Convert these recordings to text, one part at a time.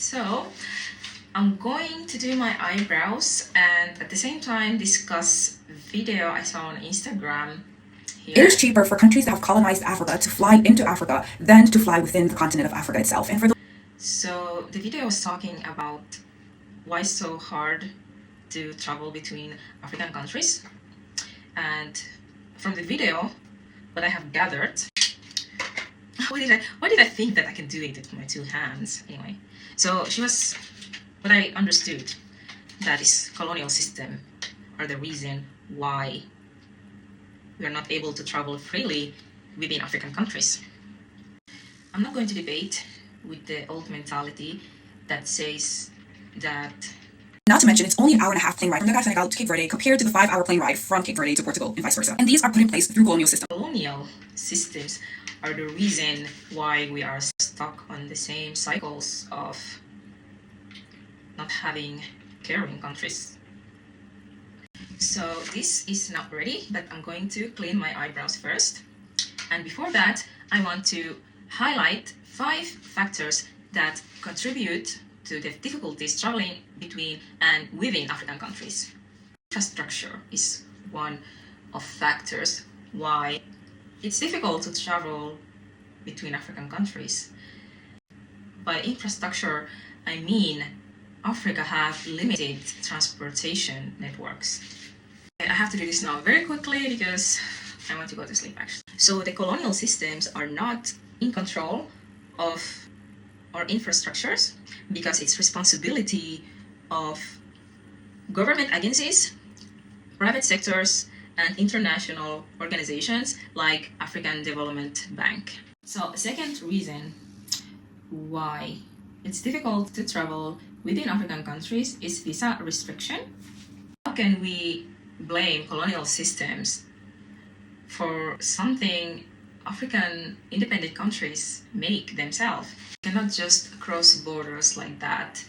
So I'm going to do my eyebrows and at the same time discuss a video I saw on Instagram here. It is cheaper for countries that have colonized Africa to fly into Africa than to fly within the continent of Africa itself. So the video was talking about why it's so hard to travel between African countries. And from the video, what I have gathered, why did I think that I can do it with my two hands? Anyway, so what I understood, that is colonial system are the reason why we are not able to travel freely within African countries. I'm not going to debate with the old mentality that says that. Not to mention, it's only an hour and a half plane ride from Dakar, Senegal to Cape Verde compared to the 5-hour plane ride from Cape Verde to Portugal and vice versa. And these are put in place through colonial systems. Colonial systems are the reason why we are stuck on the same cycles of not having caring countries. So this is not ready, but I'm going to clean my eyebrows first. And before that, I want to highlight 5 factors that contribute to the difficulties traveling between and within African countries. Infrastructure is one of factors why it's difficult to travel between African countries. By infrastructure, I mean Africa have limited transportation networks. I have to do this now very quickly because I want to go to sleep actually. So the colonial systems are not in control of our infrastructures because it's responsibility of government agencies, private sectors, and international organizations like African Development Bank. So second reason why it's difficult to travel within African countries is visa restriction. How can we blame colonial systems for something African independent countries make themselves? You cannot just cross borders like that,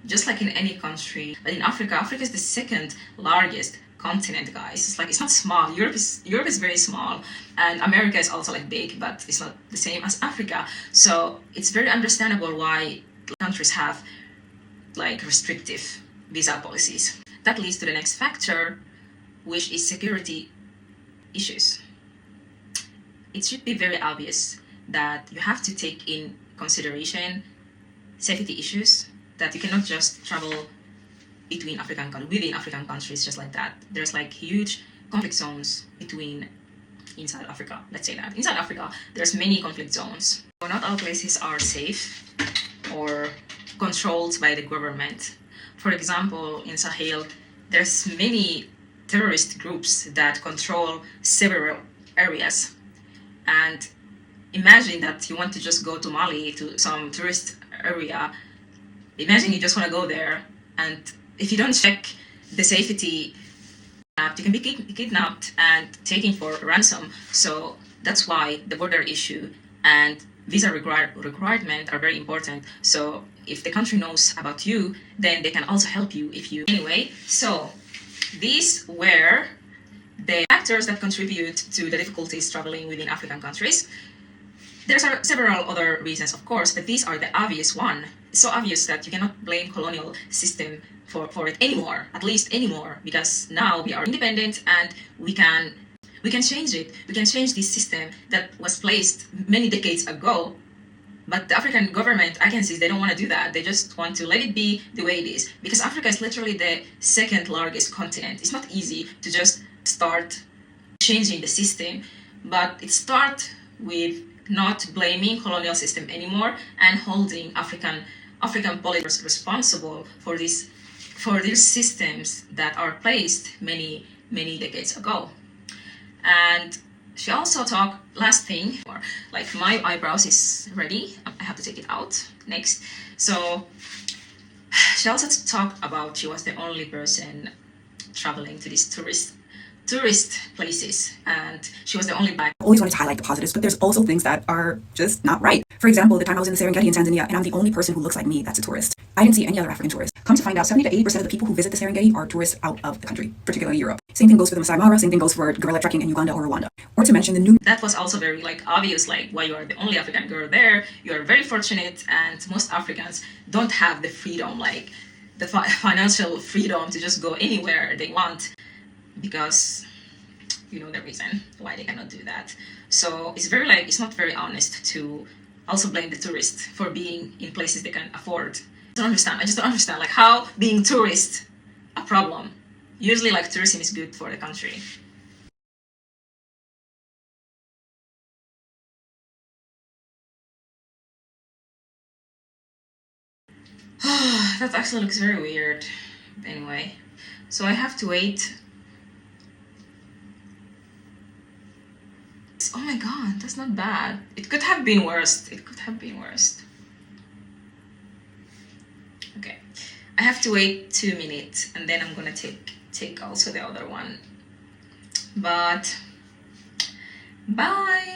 just like in any country. But in Africa is the second largest continent, guys. It's not small. Europe is very small, and America is also big, but it's not the same as Africa. So it's very understandable why countries have restrictive visa policies. That leads to the next factor, which is security issues. It should be very obvious that you have to take in consideration safety issues, that you cannot just travel within African countries just like that. There's huge conflict zones inside Africa. Let's say that inside Africa there's many conflict zones. So not all places are safe or controlled by the government. For example, in Sahel there's many terrorist groups that control several areas. And imagine that you want to just go to Mali, to some tourist area. Imagine you just want to go there, and if you don't check the safety, you can be kidnapped and taken for ransom. So that's why the border issue and visa requirement are very important. So if the country knows about you, then they can also help you Anyway, so these were the factors that contribute to the difficulties traveling within African countries. There are several other reasons, of course, but these are the obvious one. It's so obvious that you cannot blame colonial system for it anymore, at least anymore, because now we are independent and we can change it. We can change this system that was placed many decades ago. But the African government agencies, they don't want to do that. They just want to let it be the way it is. Because Africa is literally the second largest continent. It's not easy to just start changing the system, but it starts with not blaming colonial system anymore and holding African policymakers responsible for these systems that are placed many decades ago. And she also talked, last thing, my eyebrows is ready. I have to take it out next. So she also talked about she was the only person traveling to this tourist tourist places, and she was the only black. I always wanted to highlight the positives, but there's also things that are just not right. For example, the time I was in the Serengeti in Tanzania, and I'm the only person who looks like me that's a tourist. I didn't see any other African tourists. Come to find out, 70 to 80% of the people who visit the Serengeti are tourists out of the country, particularly Europe. Same thing goes for the Masai Mara, same thing goes for gorilla trekking in Uganda or Rwanda. Or to mention the new... That was also very obvious, why you are the only African girl there. You are very fortunate, and most Africans don't have the freedom, the financial freedom to just go anywhere they want, because you know the reason why they cannot do that. So it's very it's not very honest to also blame the tourists for being in places they can afford. I just don't understand how being tourist a problem. Usually tourism is good for the country. That actually looks very weird. Anyway, so I have to wait. Oh my god, that's not bad. It could have been worse. It could have been worse. Okay, I have to wait 2 minutes, and then I'm gonna take also the other one. But bye.